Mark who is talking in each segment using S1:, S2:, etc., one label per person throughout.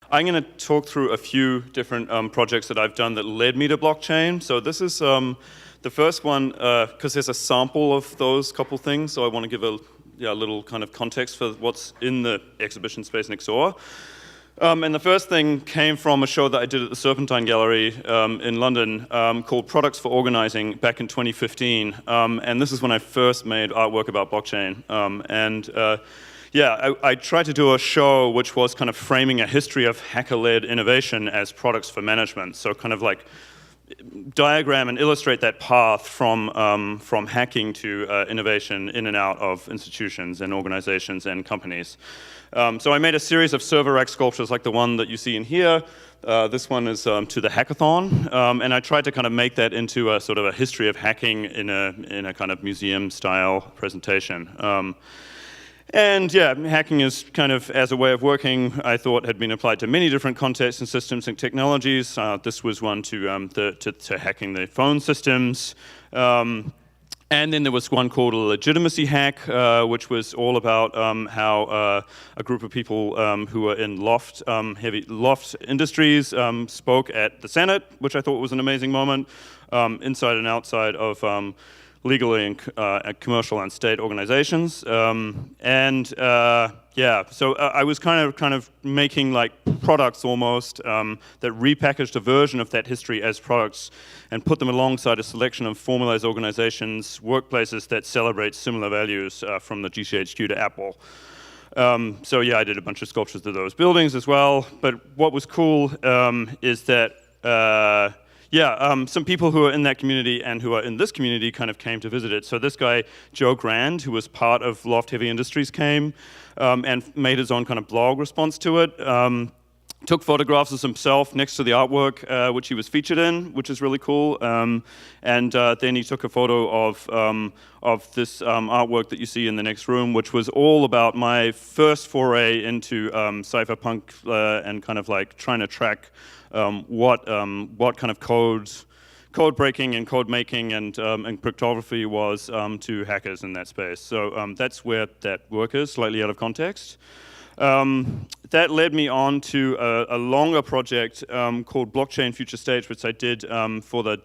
S1: I'm going to talk through a few different projects that I've done that led me to blockchain. So this is the first one, because there's a sample of those couple things, so I want to give a little kind of context for what's in the exhibition space next door. And the first thing came from a show that I did at the Serpentine Gallery in London called Products for Organizing back in 2015. And this is when I first made artwork about blockchain. I tried to do a show which was kind of framing a history of hacker-led innovation as products for management. So kind of like diagram and illustrate that path from hacking to innovation in and out of institutions and organizations and companies. So I made a series of server rack sculptures like the one that you see in here. This one is to the hackathon, and I tried to kind of make that into a sort of a history of hacking in a kind of museum-style presentation. Hacking is kind of, as a way of working, I thought had been applied to many different contexts and systems and technologies. This was one to hacking the phone systems. And then there was one called a legitimacy hack, which was all about how a group of people who were in heavy loft industries spoke at the Senate, which I thought was an amazing moment, inside and outside of legally and commercial and state organizations. So I was kind of making like products almost that repackaged a version of that history as products and put them alongside a selection of formalized organizations, workplaces that celebrate similar values from the GCHQ to Apple. I did a bunch of sculptures of those buildings as well. But what was cool is that some people who are in that community and who are in this community kind of came to visit it. So this guy, Joe Grand, who was part of Loft Heavy Industries, came and made his own kind of blog response to it. Took photographs of himself next to the artwork, which he was featured in, which is really cool. Then he took a photo of this artwork that you see in the next room, which was all about my first foray into cypherpunk and kind of like trying to track what kind of code breaking and code making and cryptography was to hackers in that space. So that's where that work is, slightly out of context. That led me on to a longer project called Blockchain Future Stage, which I did for the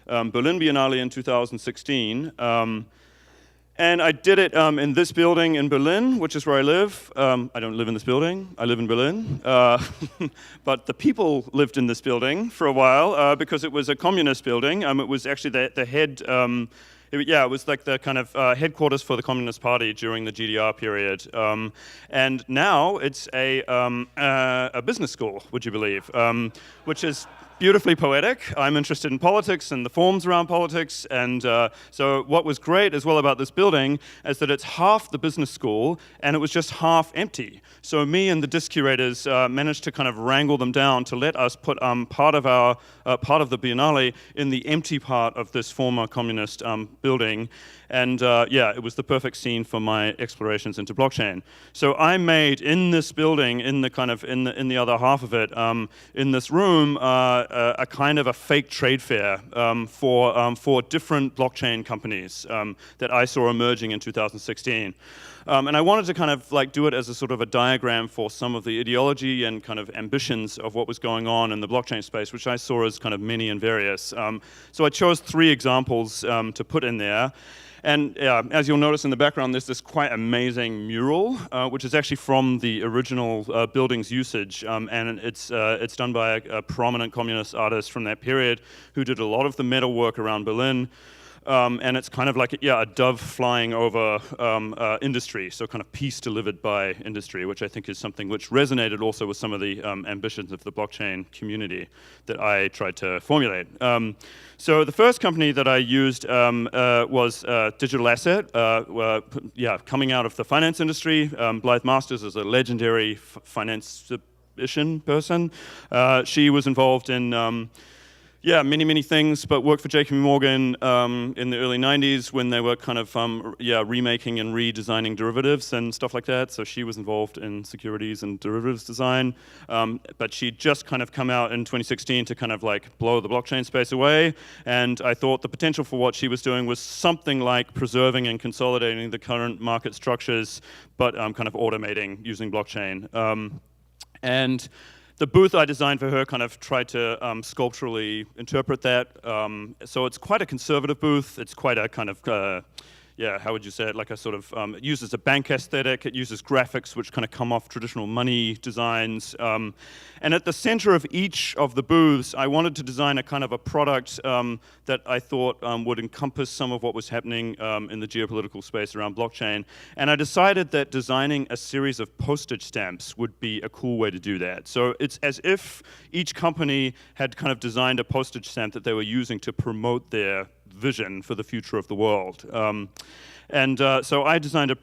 S1: Berlin Biennale in 2016. And I did it in this building in Berlin, which is where I live. I don't live in this building, I live in Berlin. But the people lived in this building for a while because it was a communist building. It was actually the head, it was like the kind of headquarters for the Communist Party during the GDR period. And now it's a business school, would you believe, which is beautifully poetic. I'm interested in politics and the forms around politics, and so what was great as well about this building is that it's half the business school and it was just half empty. So me and the disc curators managed to kind of wrangle them down to let us put part of the Biennale in the empty part of this former communist building. And it was the perfect scene for my explorations into blockchain. So I made in this building, in the other half of it, in this room, a kind of a fake trade fair for different blockchain companies that I saw emerging in 2016. And I wanted to kind of like do it as a sort of a diagram for some of the ideology and kind of ambitions of what was going on in the blockchain space, which I saw as kind of many and various. So I chose 3 examples to put in there. And as you'll notice in the background, there's this quite amazing mural, which is actually from the original building's usage. And it's done by a prominent communist artist from that period who did a lot of the metal work around Berlin. And it's kind of like a dove flying over industry, so kind of peace delivered by industry, which I think is something which resonated also with some of the ambitions of the blockchain community that I tried to formulate. So the first company that I used was Digital Asset, coming out of the finance industry. Blythe Masters is a legendary finance-ition person. She was involved in many things, but worked for JP Morgan in the early 90s when they were kind of remaking and redesigning derivatives and stuff like that. So she was involved in securities and derivatives design. But she'd just kind of come out in 2016 to kind of like blow the blockchain space away. And I thought the potential for what she was doing was something like preserving and consolidating the current market structures, but kind of automating using blockchain. And the booth I designed for her kind of tried to sculpturally interpret that. So it's quite a conservative booth. It's quite a kind of, yeah, how would you say it? Like a sort of, it uses a bank aesthetic. It uses graphics which kind of come off traditional money designs. And at the center of each of the booths, I wanted to design a kind of a product that I thought would encompass some of what was happening in the geopolitical space around blockchain. And I decided that designing a series of postage stamps would be a cool way to do that. So it's as if each company had kind of designed a postage stamp that they were using to promote their vision for the future of the world. So I designed a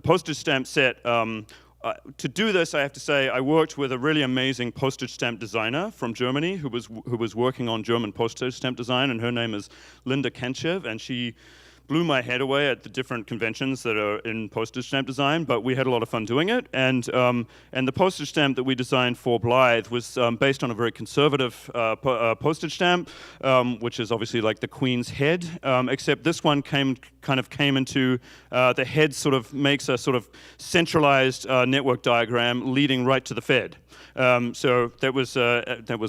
S1: postage stamp set. To do this, I have to say, I worked with a really amazing postage stamp designer from Germany who was working on German postage stamp design, and her name is Linda Kentchev, and she blew my head away at the different conventions that are in postage stamp design, but we had a lot of fun doing it. And the postage stamp that we designed for Blythe was based on a very conservative postage stamp, which is obviously like the Queen's head, except this one came into, the head sort of makes a sort of centralized network diagram leading right to the Fed. So that was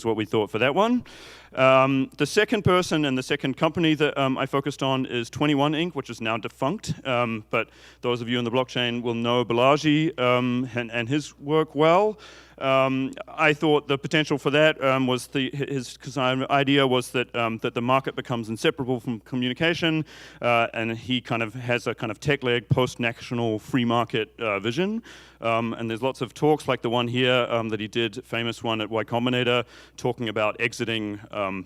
S1: what we thought for that one. The second person and the second company that I focused on is 21 Inc., which is now defunct, but those of you in the blockchain will know Balaji and his work well. I thought the potential for that was his idea was that that the market becomes inseparable from communication, and he kind of has a kind of tech leg post-national free market vision. And there's lots of talks like the one here that he did, famous one at Y Combinator, talking about exiting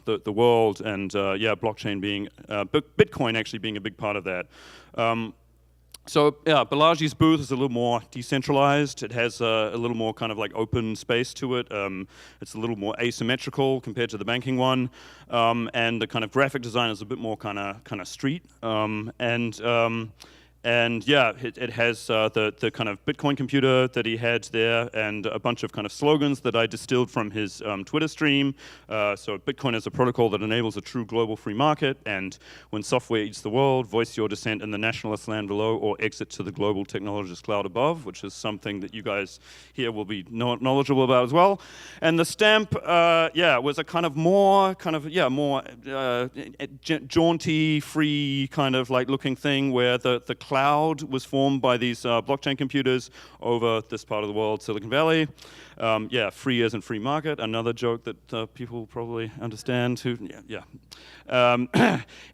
S1: the world and blockchain being Bitcoin actually being a big part of that. So yeah, Balaji's booth is a little more decentralized. It has a little more kind of like open space to it. It's a little more asymmetrical compared to the banking one, and the kind of graphic design is a bit more kind of street. And yeah, it has the kind of Bitcoin computer that he had there, and a bunch of kind of slogans that I distilled from his Twitter stream. So Bitcoin is a protocol that enables a true global free market, and when software eats the world, voice your dissent in the nationalist land below, or exit to the global technologist cloud above, which is something that you guys here will be knowledgeable about as well. And the stamp, was a kind of more jaunty, free kind of like looking thing where the cloud was formed by these blockchain computers over this part of the world, Silicon Valley. Free as in free market, another joke that people probably understand. Anyway,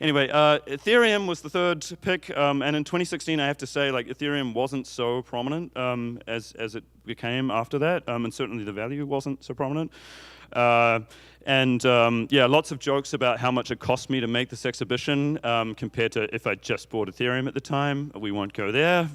S1: Ethereum was the third pick, and in 2016, I have to say, like, Ethereum wasn't so prominent as it became after that, and certainly the value wasn't so prominent. Lots of jokes about how much it cost me to make this exhibition compared to if I just bought Ethereum at the time. We won't go there.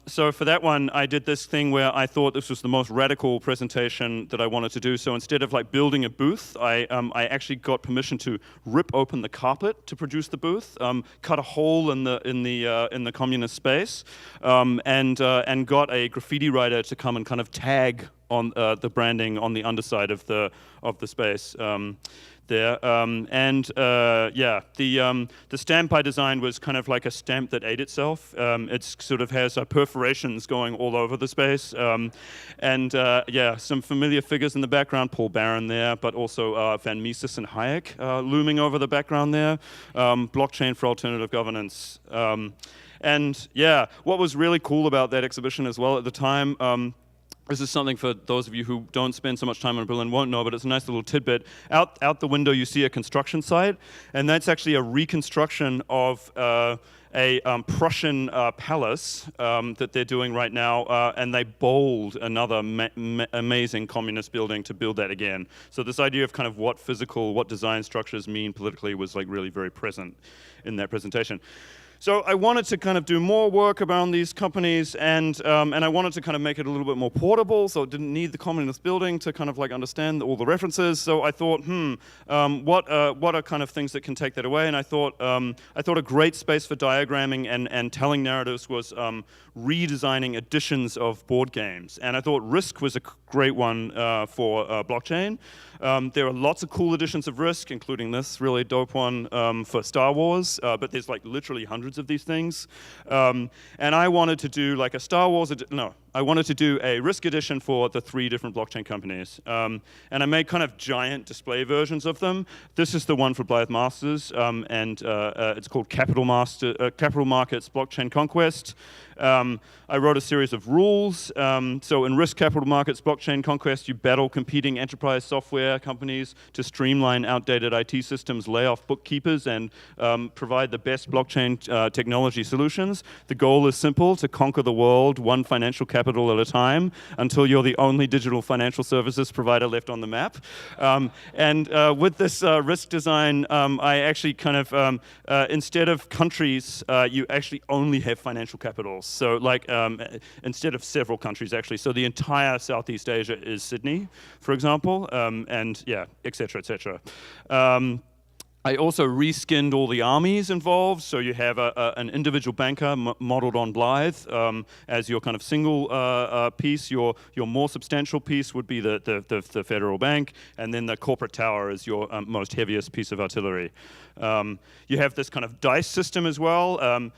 S1: So for that one, I did this thing where I thought this was the most radical presentation that I wanted to do. So instead of like building a booth, I actually got permission to rip open the carpet to produce the booth, cut a hole in the communist space, and got a graffiti writer to come and kind of tag on the branding on the underside of the space there. The stamp I designed was kind of like a stamp that ate itself. It sort of has perforations going all over the space. Some familiar figures in the background, Paul Barron there, but also Van Mises and Hayek looming over the background there. Blockchain for alternative governance. What was really cool about that exhibition as well at the time, this is something for those of you who don't spend so much time in Berlin won't know, but it's a nice little tidbit. Out the window you see a construction site, and that's actually a reconstruction of a Prussian palace that they're doing right now, and they bowled another amazing communist building to build that again. So this idea of kind of what design structures mean politically was like really very present in that presentation. So I wanted to kind of do more work around these companies, and I wanted to kind of make it a little bit more portable, so it didn't need the communist building to kind of like understand all the references. So I thought, what are kind of things that can take that away? And I thought a great space for diagramming and telling narratives was redesigning editions of board games. And I thought Risk was a great one for blockchain. There are lots of cool editions of Risk, including this really dope one for Star Wars, but there's like literally hundreds hundreds of these things. And I wanted to do like a Star Wars, I wanted to do a Risk edition for the 3 different blockchain companies. And I made kind of giant display versions of them. This is the one for Blythe Masters, and it's called Capital Markets Blockchain Conquest. I wrote a series of rules. So in Risk Capital Markets Blockchain Conquest, you battle competing enterprise software companies to streamline outdated IT systems, lay off bookkeepers, and provide the best blockchain technology solutions. The goal is simple: to conquer the world, one financial capital at a time, until you're the only digital financial services provider left on the map. And with this risk design, I actually kind of, instead of countries, you actually only have financial capitals. So like, instead of several countries actually, so the entire Southeast Asia is Sydney, for example, and yeah, et cetera, et cetera. I also reskinned all the armies involved, so you have an individual banker modeled on Blythe as your kind of single piece. Your more substantial piece would be the federal bank, and then the corporate tower is your most heaviest piece of artillery. You have this kind of dice system as well.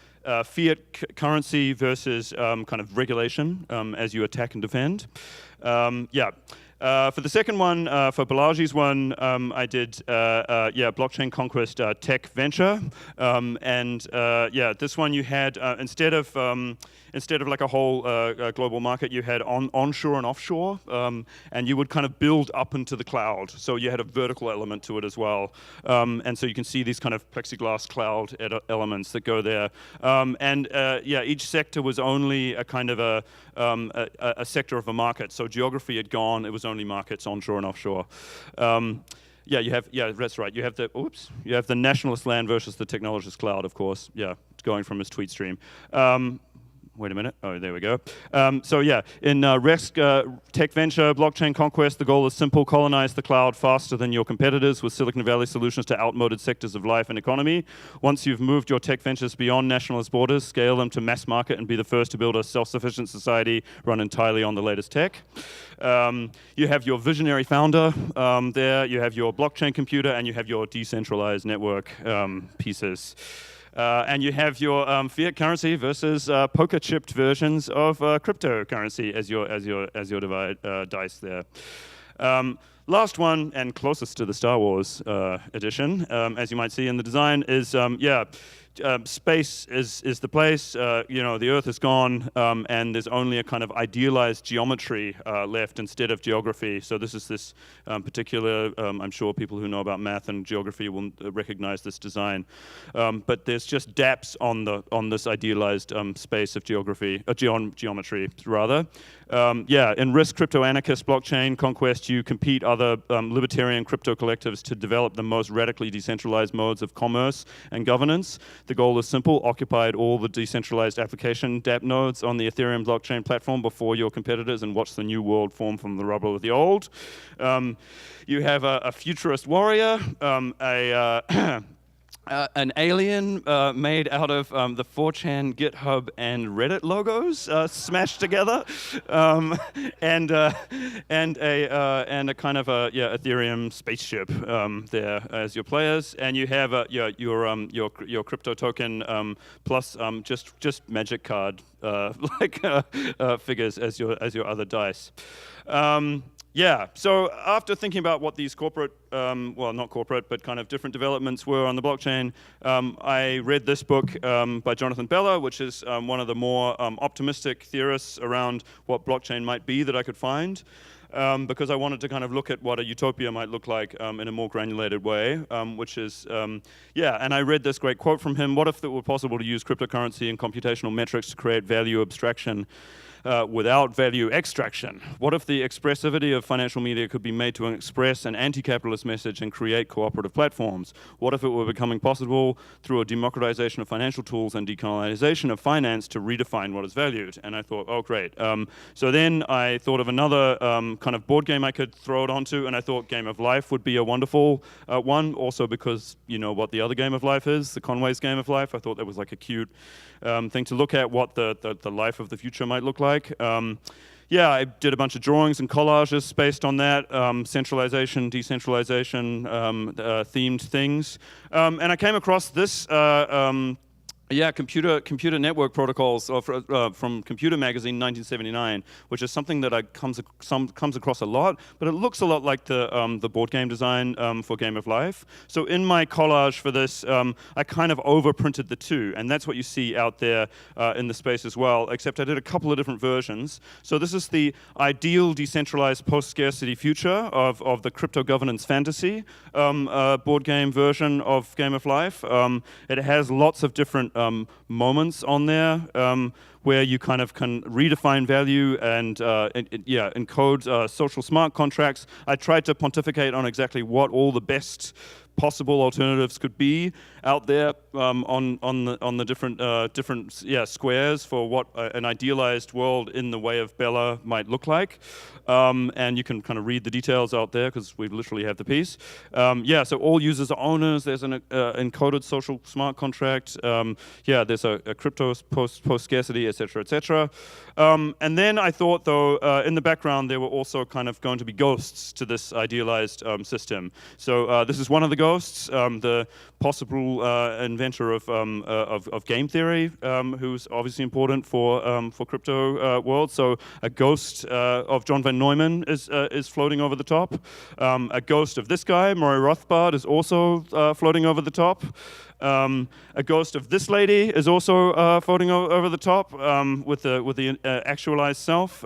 S1: Fiat currency versus kind of regulation as you attack and defend. For the second one, for Balaji's one, I did blockchain conquest tech venture, this one you had instead of like a whole global market, you had onshore and offshore, and you would kind of build up into the cloud. So you had a vertical element to it as well, and so you can see these kind of plexiglass cloud elements that go there. Each sector was only a kind of a sector of a market. So geography had gone; it was only markets onshore and offshore. That's right. You have the nationalist land versus the technologist cloud, of course. Yeah, it's going from his tweet stream. Wait a minute. Oh, there we go. In Risk Tech Venture Blockchain Conquest, the goal is simple: colonize the cloud faster than your competitors with Silicon Valley solutions to outmoded sectors of life and economy. Once you've moved your tech ventures beyond nationalist borders, scale them to mass market and be the first to build a self-sufficient society run entirely on the latest tech. You have your visionary founder there, you have your blockchain computer, and you have your decentralized network pieces. And you have your fiat currency versus poker-chipped versions of cryptocurrency as your dice there. Last one, and closest to the Star Wars edition, as you might see in the design, is space is the place. The Earth is gone, and there's only a kind of idealized geometry left instead of geography. So this is this particular. I'm sure people who know about math and geography will recognize this design. But there's just daps on this idealized space of geography, geometry rather. In Risk Crypto Anarchist Blockchain Conquest, you compete other libertarian crypto collectives to develop the most radically decentralized modes of commerce and governance. The goal is simple: occupy all the decentralized application dApp nodes on the Ethereum blockchain platform before your competitors and watch the new world form from the rubble of the old. You have a futurist warrior, an alien made out of the 4chan, GitHub, and Reddit logos smashed together, and a kind of Ethereum spaceship there as your players, and you have your crypto token plus just magic card figures as your other dice. So after thinking about what these corporate, not corporate, but kind of different developments were on the blockchain, I read this book by Jonathan Bella, which is one of the more optimistic theorists around what blockchain might be that I could find, because I wanted to kind of look at what a utopia might look like in a more granulated way, which is, and I read this great quote from him: what if it were possible to use cryptocurrency and computational metrics to create value abstraction without value extraction? What if the expressivity of financial media could be made to express an anti-capitalist message and create cooperative platforms? What if it were becoming possible through a democratization of financial tools and decolonization of finance to redefine what is valued? And I thought, oh great. So then I thought of another kind of board game I could throw it onto, and I thought Game of Life would be a wonderful one, also because you know what the other Game of Life is, the Conway's Game of Life. I thought that was like a cute thing to look at, what the life of the future might look like. I did a bunch of drawings and collages based on that, centralization, decentralization, themed things. And I came across this Yeah, computer network protocols from Computer Magazine 1979, which is something that comes across a lot, but it looks a lot like the board game design for Game of Life. So in my collage for this, I kind of overprinted the two, and that's what you see out there in the space as well, except I did a couple of different versions. So this is the ideal decentralized post-scarcity future of the crypto governance fantasy board game version of Game of Life. It has lots of different moments on there where you kind of can redefine value and encode social smart contracts. I tried to pontificate on exactly what all the best possible alternatives could be out there on the different squares for what an idealized world in the way of Bella might look like. And you can kind of read the details out there because we literally have the piece. So all users are owners. There's an encoded social smart contract. There's a crypto post-scarcity, etc., etc. And then I thought, though, in the background, there were also kind of going to be ghosts to this idealized system. So this is one of the ghosts, the possible inventor of game theory, who's obviously important for crypto world. So a ghost of John van Neumann is floating over the top. A ghost of this guy, Murray Rothbard, is also floating over the top. A ghost of this lady is also floating over the top with the actualized self.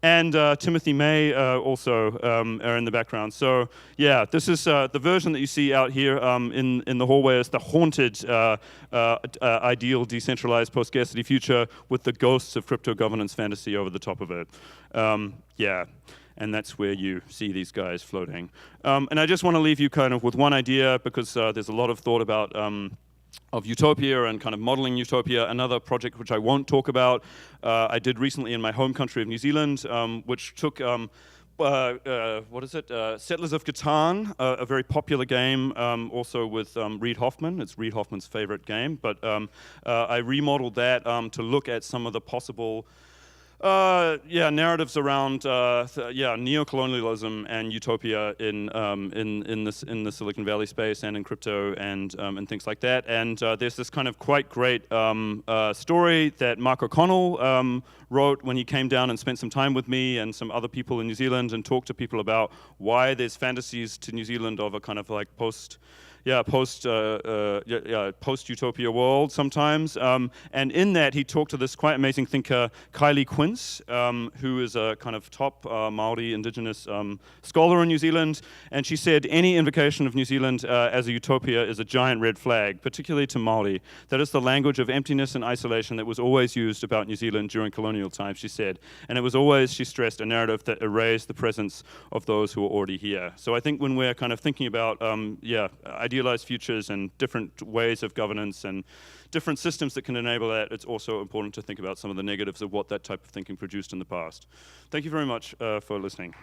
S1: And Timothy May also are in the background. So yeah, this is the version that you see out here in the hallway is the haunted ideal decentralized post-scarcity future with the ghosts of crypto governance fantasy over the top of it. And that's where you see these guys floating. And I just want to leave you kind of with one idea because there's a lot of thought about of utopia and kind of modeling utopia. Another project which I won't talk about, I did recently in my home country of New Zealand, which took, Settlers of Catan, a very popular game, also with Reid Hoffman. It's Reid Hoffman's favorite game, but I remodeled that to look at some of the possible narratives around neocolonialism and utopia in the Silicon Valley space and in crypto and things like that. And there's this kind of quite great story that Mark O'Connell wrote when he came down and spent some time with me and some other people in New Zealand and talked to people about why there's fantasies to New Zealand of a kind of like post-utopia world sometimes. And in that, he talked to this quite amazing thinker, Kylie Quince, who is a kind of top Māori indigenous scholar in New Zealand. And she said, any invocation of New Zealand as a utopia is a giant red flag, particularly to Māori. That is the language of emptiness and isolation that was always used about New Zealand during colonial times, she said. And it was always, she stressed, a narrative that erased the presence of those who were already here. So I think when we're kind of thinking about, idealized futures and different ways of governance and different systems that can enable that, it's also important to think about some of the negatives of what that type of thinking produced in the past. Thank you very much for listening.